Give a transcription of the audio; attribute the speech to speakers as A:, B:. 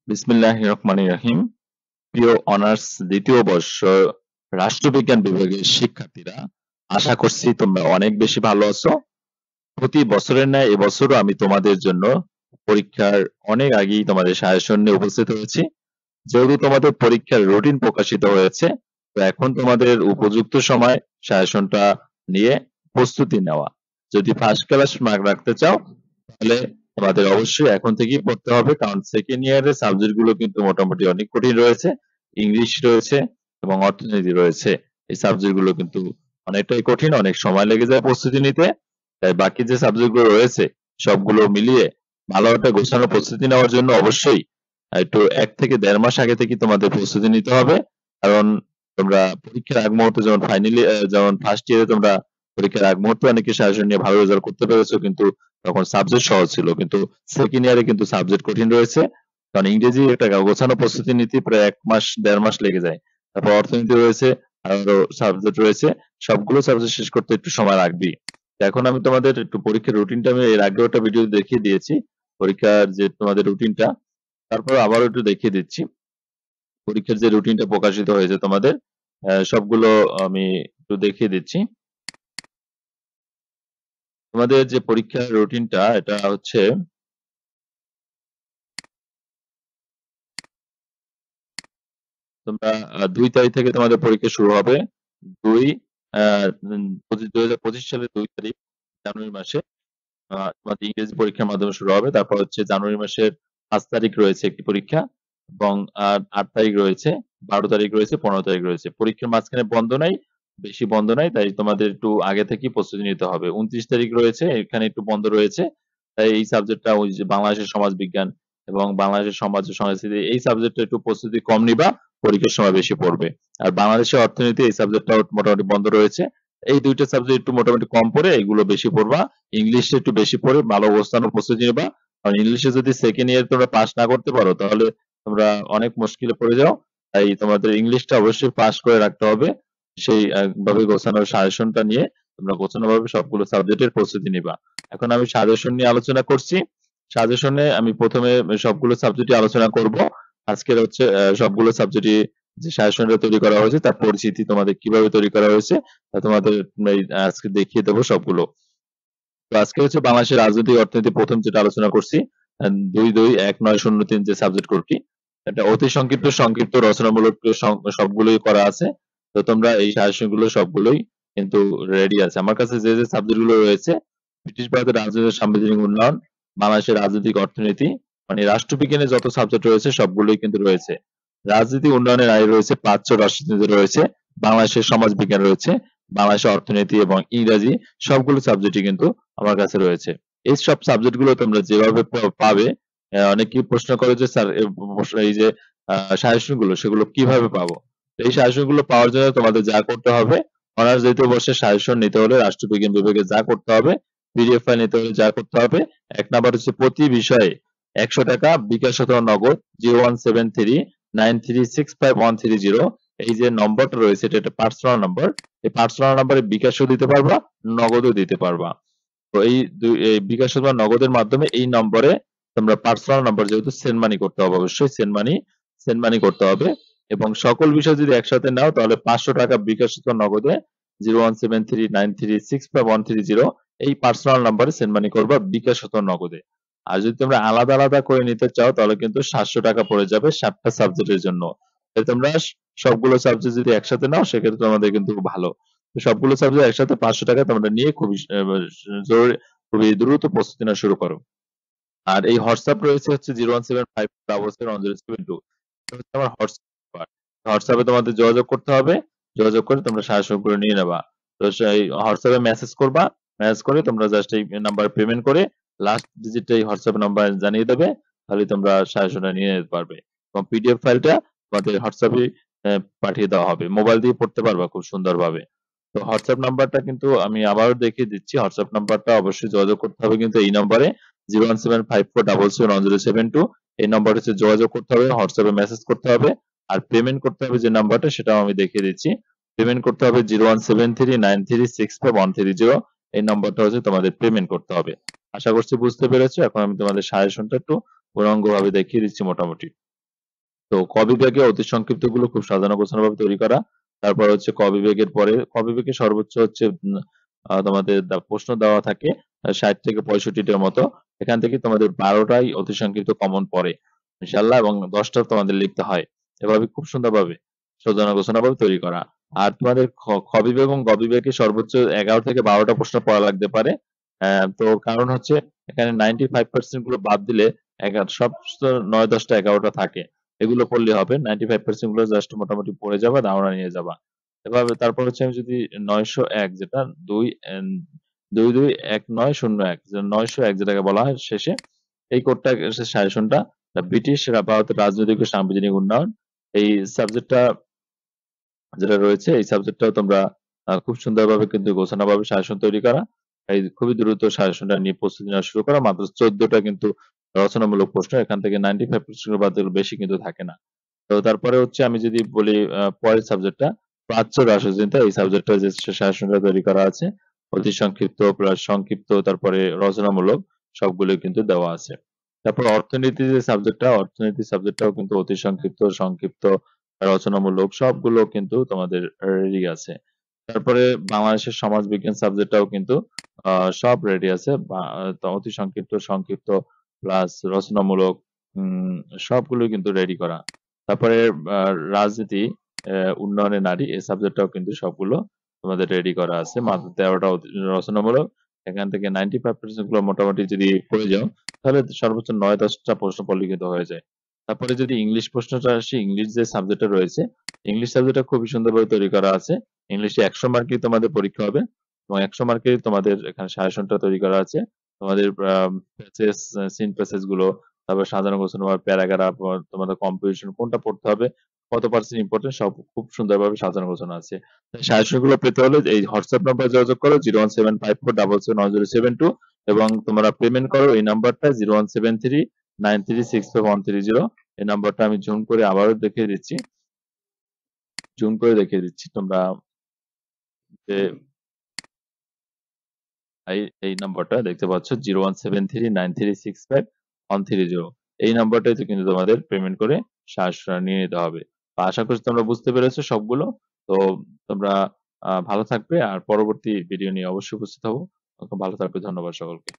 A: বিসমিল্লাহির রহমানির রহিম। প্রিয় অনার্স দ্বিতীয় বর্ষ রাষ্ট্রবিজ্ঞান বিভাগের শিক্ষার্থীরা, আশা করছি তোমরা অনেক বেশি ভালো আছো। প্রতি বছরের ন্যায় এবছরও আমি তোমাদের জন্য পরীক্ষার অনেক আগেই তোমাদের সাজেশন নিয়ে উপস্থিত হয়েছি। যেহেতু তোমাদের পরীক্ষার রুটিন প্রকাশিত হয়েছে, তো এখন তোমাদের উপযুক্ত সময় সাজেশনটা নিয়ে প্রস্তুতি নেওয়া। যদি ফার্স্ট ক্লাস মার্ক রাখতে চাও তাহলে তোমাদের অবশ্যই এখন থেকেই পড়তে হবে, কারণ সেকেন্ড ইয়ারের সাবজেক্ট গুলো কিন্তু মোটামুটি অনেক কঠিন রয়েছে। ইংলিশ রয়েছে এবং অর্থনীতি রয়েছে। এই সাবজেক্ট গুলো কিন্তু অনেকটাই কঠিন, অনেক সময় লেগে যায় প্রস্তুতি নিতে। তাই বাকি যে সাবজেক্ট গুলো রয়েছে সবগুলো মিলিয়ে ভালো একটা গোছানো প্রস্তুতি নেওয়ার জন্য অবশ্যই একটু 1 থেকে 1.5 মাস আগে থেকে তোমাদের প্রস্তুতি নিতে হবে। কারণ তোমরা পরীক্ষার আগ মুহূর্তে যেমন ফাইনালি যেমন ফার্স্ট ইয়ারে তোমরা পরীক্ষার আগ মুহূর্তে অনেকে সাজেশন নিয়ে ভালো রেজাল্ট করতে পেরেছো, কিন্তু তখন সাবজেক্ট সহজ ছিল। কিন্তু সেকেন্ড ইয়ারে কিন্তু সাবজেক্ট কঠিন রয়েছে, কারণ ইংরেজি একটা গোছানো প্রস্তুতি নিতে প্রায় 1 মাস 1.5 মাস লেগে যায়। তারপর অর্থনীতি রয়েছে, আরো সাবজেক্ট রয়েছে, সবগুলো সাবজেক্ট শেষ করতে একটু সময় লাগবেই। এখন আমি তোমাদের একটু পরীক্ষার রুটিনটা আমি এর আগেও একটা ভিডিও দেখিয়ে দিয়েছি, পরীক্ষার যে তোমাদের রুটিনটা। তারপর আবারও একটু দেখিয়ে দিচ্ছি পরীক্ষার যে রুটিনটা প্রকাশিত হয়েছে তোমাদের, সবগুলো আমি একটু দেখিয়ে দিচ্ছি। তোমাদের যে পরীক্ষার রুটিনটা এটা হচ্ছে তোমরা 2 তারিখ থেকে তোমাদের পরীক্ষা শুরু হবে। 2025 সালের 2 তারিখ জানুয়ারি মাসে তোমাদের ইংরেজি পরীক্ষার মাধ্যমে শুরু হবে। তারপর হচ্ছে জানুয়ারি মাসের 5 তারিখ রয়েছে একটি পরীক্ষা, এবং 8 তারিখ রয়েছে, 12 তারিখ রয়েছে, 15 তারিখ রয়েছে। পরীক্ষার মাঝখানে বন্ধ নাই, বেশি বন্ধ নাই, তাই তোমাদের একটু আগে থেকেই প্রস্তুতি নিতে হবে। 29 তারিখ রয়েছে, এখানে একটু বন্ধ রয়েছে। তাই এই সাবজেক্টটা ওই যে বাংলাদেশের সমাজ বিজ্ঞান এবং বাংলাদেশের সমাজ ও সংস্কৃতি, এই সাবজেক্টটা একটু প্রস্তুতি কম নিবা, পরীক্ষার সময় বেশি পড়বে। আর বাংলাদেশের অর্থনীতি এই সাবজেক্টটাও মোটামুটি বন্ধ রয়েছে। এই দুইটা সাবজেক্ট একটু মোটামুটি কম পড়ে, এগুলো বেশি পড়বা। ইংলিশে একটু বেশি পড়ে ভালো অবস্থান ও প্রস্তুতি নিবা। কারণ ইংলিশে যদি সেকেন্ড ইয়ার তোমরা পাস না করতে পারো তাহলে তোমরা অনেক মুশকিলে পড়ে যাও। তাই তোমাদের ইংলিশটা অবশ্যই পাস করে রাখতে হবে। সেই ভাবে গোছানো সাজেশনটা নিয়ে তোমরা গোছানোভাবে সবগুলো সাবজেক্টের প্রস্তুতি নিবা। এখন আমি সাজেশন নিয়ে আলোচনা করছি। সাজেশনে আমি প্রথমে সবগুলো সাবজেক্টই আলোচনা করব। আজকের হচ্ছে সবগুলো সাবজেক্টই যে সাজেশনটা তৈরি করা হয়েছে তার পরিচিতি, তোমাদের কিভাবে তৈরি করা হয়েছে তা তোমাদের আজকে দেখিয়ে দেবো সবগুলো। তো আজকে হচ্ছে বাংলাদেশের রাজনৈতিক অর্থনীতি প্রথম যেটা আলোচনা করছি, 221903 যে সাবজেক্ট কোডটি, এটা অতি সংক্ষিপ্ত সংক্ষিপ্ত রচনামূলক সবগুলোই করা আছে। তো তোমরা এই সাজেশন গুলো সবগুলোই কিন্তু রেডি আছে। আমার কাছে যে যে সাবজেক্ট গুলো রয়েছে, ব্রিটিশ ভারতের রাজনৈতিক সাংবিধানিক উন্নয়ন, বাংলাদেশের রাজনৈতিক অর্থনীতি, মানে রাষ্ট্রবিজ্ঞানের যত সাবজেক্ট রয়েছে সবগুলোই কিন্তু রয়েছে। রাজনীতি উন্নয়নের আয় রয়েছে, প্রাচ্য রাষ্ট্রনীতি রয়েছে, বাংলাদেশের সমাজ বিজ্ঞান রয়েছে, বাংলাদেশের অর্থনীতি এবং ইংরাজি, সবগুলো সাবজেক্টই কিন্তু আমার কাছে রয়েছে। এই সব সাবজেক্ট গুলো তোমরা যেভাবে পাবে, অনেকেই প্রশ্ন করে যে স্যার এই যে সাজেশন গুলো সেগুলো কিভাবে পাবো। তো এই সাজেশন গুলো পাওয়ার জন্য তোমাদের যা করতে হবে, অনার্স দ্বিতীয় বর্ষের সাজেশন নিতে হলে রাষ্ট্রবিজ্ঞান বিভাগে যা করতে হবে, পিডিএফ ফাইল নিতে হলে যা করতে হবে, 1 নাম্বার হচ্ছে প্রতি বিষয়ে 100 টাকা বিকাশ অথবা নগদ 0173936513 এই যে নম্বরটা রয়েছে এটা একটা পার্সোনাল নাম্বার। এই পার্সোনাল নাম্বারে বিকাশও দিতে পারবা, নগদও দিতে পারবা। তো এই বিকাশ অথবা নগদের মাধ্যমে এই নম্বরে তোমরা পার্সোনাল নাম্বার যেহেতু সেন্ড মানি করতে হবে, অবশ্যই সেন্ড মানি করতে হবে। এবং সকল বিষয় যদি একসাথে নাও তাহলে 500 টাকা বিকাশ অথবা নগদে 0173936513 এই পার্সোনাল নাম্বারে সেন্ড মানি করবা বিকাশ অথবা নগদে। আর যদি তোমরা আলাদা আলাদা করে নিতে চাও তাহলে কিন্তু 700 টাকা পড়ে যাবে 7টা সাবজেক্টের জন্য। তাই তোমরা সবগুলো সাবজেক্ট যদি একসাথে নাও সেক্ষেত্রে তোমাদের কিন্তু ভালো। তো সবগুলো সাবজেক্ট একসাথে 500 টাকা তোমরা নিয়ে খুবই জরুরি, খুবই দ্রুত প্রস্তুতি নেওয়া শুরু করো। আর এই হোয়াটসঅ্যাপ রয়েছে হচ্ছে 01751771072, হচ্ছে আমার হোয়াটসঅ্যাপ। হোয়াটসঅ্যাপে তোমাদের যোগাযোগ করতে হবে, যোগাযোগ করে তোমরা সাজেশন করে নিয়ে নেবা। তো সেই হোয়াটসঅ্যাপে মেসেজ করবা, মেসেজ করে তোমরা জাস্ট এই নাম্বার পেমেন্ট করে লাস্ট ডিজিটটা এই হোয়াটসঅ্যাপ নাম্বার জানিয়ে দেবে, তাহলে তোমরা সাজেশনটা নিয়ে নিতে পারবে। এবং পিডিএফ ফাইলটা তোমাদের হোয়াটসঅ্যাপে পাঠিয়ে দেওয়া হবে, মোবাইল দিয়ে পড়তে পারবা খুব সুন্দরভাবে। তো হোয়াটসঅ্যাপ নাম্বারটা কিন্তু আমি আবারও দেখিয়ে দিচ্ছি, হোয়াটসঅ্যাপ নাম্বারটা অবশ্যই যোগাযোগ করতে হবে কিন্তু এই নম্বরে 01754771072। এই নাম্বার হচ্ছে যোগাযোগ করতে হবে, হোয়াটসঅ্যাপে মেসেজ করতে হবে। আর পেমেন্ট করতে হবে যে নাম্বারটা সেটাও আমি দেখিয়ে দিচ্ছি। পেমেন্ট করতে হবে 0173936513 এই নাম্বারটা হচ্ছে তোমাদের পেমেন্ট করতে হবে। আশা করছি বুঝতে পেরেছো। এখন আমি তোমাদের সাজেশনটা একটু পুরঙ্গভাবে দেখিয়ে দিচ্ছি মোটামুটি। তো ক বিভাগে অতি সংক্ষিপ্ত গুলো খুব সাজানো গোছানো ভাবে তৈরি করা। তারপর হচ্ছে ক বিভাগের পরে ক বিভাগে সর্বোচ্চ হচ্ছে তোমাদের প্রশ্ন দেওয়া থাকে ৬০ থেকে ৬৫টার মতো। এখান থেকে তোমাদের ১২টাই অতি সংক্ষিপ্ত কমন পড়ে ইনশাআল্লাহ, এবং ১০টা তোমাদের লিখতে হয়। এভাবে খুব সুন্দরভাবে সাজানো গোছানো ভাবে তৈরি করা। আর তোমাদের খ বিভাগ এবং গ বিভাগে সর্বোচ্চ ১১ থেকে ১২টা প্রশ্ন পড়া লাগতে পারে। তো কারণ হচ্ছে এখানে 95% গুলো বাদ দিলে সব ৯, ১০টা ১১টা থাকে। এগুলো পড়লে হবে। 95% গুলো জাস্ট মোটামুটি পড়ে যাবা, ধারণা নিয়ে যাবা। এভাবে তারপর হচ্ছে আমি যদি ৯০১ যেটা ২-২-১৯-০১ ৯০১ যেটাকে বলা হয় শেষে, এই কোডটা সাজেশনটা ব্রিটিশ ভারতের রাজনৈতিক ও সাংবিধানিক উন্নয়ন, এই সাবজেক্টটা যেটা রয়েছে এই সাবজেক্টটাও তোমরা খুব সুন্দরভাবে কিন্তু গোছানোভাবে সাজেশন তৈরি করা। এই খুবই দ্রুত সাজেশনটা নিয়ে প্রস্তুতি নেওয়া শুরু করা। মাত্র ১৪টা কিন্তু রচনামূলক প্রশ্ন। এখান থেকে 95% এর বাদে বেশি কিন্তু থাকে না। তো তারপরে হচ্ছে আমি যদি বলি পরের সাবজেক্টটা প্রাচ্য রাষ্ট্রচিন্তা, এই সাবজেক্টটা যে সাজেশনটা তৈরি করা আছে অতি সংক্ষিপ্ত প্লাস সংক্ষিপ্ত তারপরে রচনামূলক সবগুলোই কিন্তু দেওয়া আছে। তারপর অর্থনীতি যে সাবজেক্টটা, অর্থনীতি সাবজেক্টটাও কিন্তু অতি সংক্ষিপ্ত, সংক্ষিপ্ত, রচনামূলক সবগুলো কিন্তু তোমাদের রেডি আছে। তারপরে বাংলাদেশের সমাজবিজ্ঞান সাবজেক্টটাও কিন্তু সব রেডি আছে। অতি সংক্ষিপ্ত, সংক্ষিপ্ত প্লাস রচনামূলক উম সবগুলোই কিন্তু রেডি করা। তারপরে রাজনীতি উন্নয়নে নারী এই সাবজেক্টটাও কিন্তু সবগুলো তোমাদের রেডি করা আছে। মাত্র ১৩টা রচনামূলক। এখান থেকে 95% গুলো মোটামুটি যদি পড়ে যাও তাহলে সর্বোচ্চ ৯-১০টা প্রশ্ন পড়লে কিন্তু হয়ে যায়। তারপরে যদি ইংলিশ প্রশ্নটা আসি, ইংলিশ যে সাবজেক্টটা রয়েছে, ইংলিশ সাবজেক্টটা খুবই সুন্দরভাবে তৈরি করা আছে। ইংলিশে ১০০ মার্কেই তোমাদের পরীক্ষা হবে এবং ১০০ মার্কেই তোমাদের এখানে সাজেশনটা তৈরি করা আছে। তোমাদের প্যাসেজ, সিন প্যাসেজ গুলো, তারপর সাজানো গোছানো ভাবে প্যারাগ্রাফ, তোমাদের কম্পোজিশন কোনটা পড়তে হবে, কত পার্সেন্ট ইম্পর্টেন্ট সব খুব সুন্দরভাবে সাজানো গোছানো আছে। সাজেশন গুলো পেতে হলে এই হোয়াটসঅ্যাপ নাম্বারে যোগাযোগ করো 01754779072 এবং তোমরা পেমেন্ট করো এই নাম্বারটা 01739365130। এই নাম্বারটা আমি জুম করে আবারও দেখিয়ে দিচ্ছি। জুম করে দেখিয়ে দিচ্ছি তোমরা যে এই নাম্বারটা দেখতে পাচ্ছ 01739365130। এই নাম্বারটাতে কিন্তু তোমাদের পেমেন্ট করে সাহায্য নিয়ে নিতে হবে। তো আশা করছি তোমরা বুঝতে পেরেছো সবগুলো। তো তোমরা ভালো থাকবে আর পরবর্তী ভিডিও নিয়ে অবশ্যই উপস্থিত হবো। ভালো থাকবে। ধন্যবাদ সকলকে।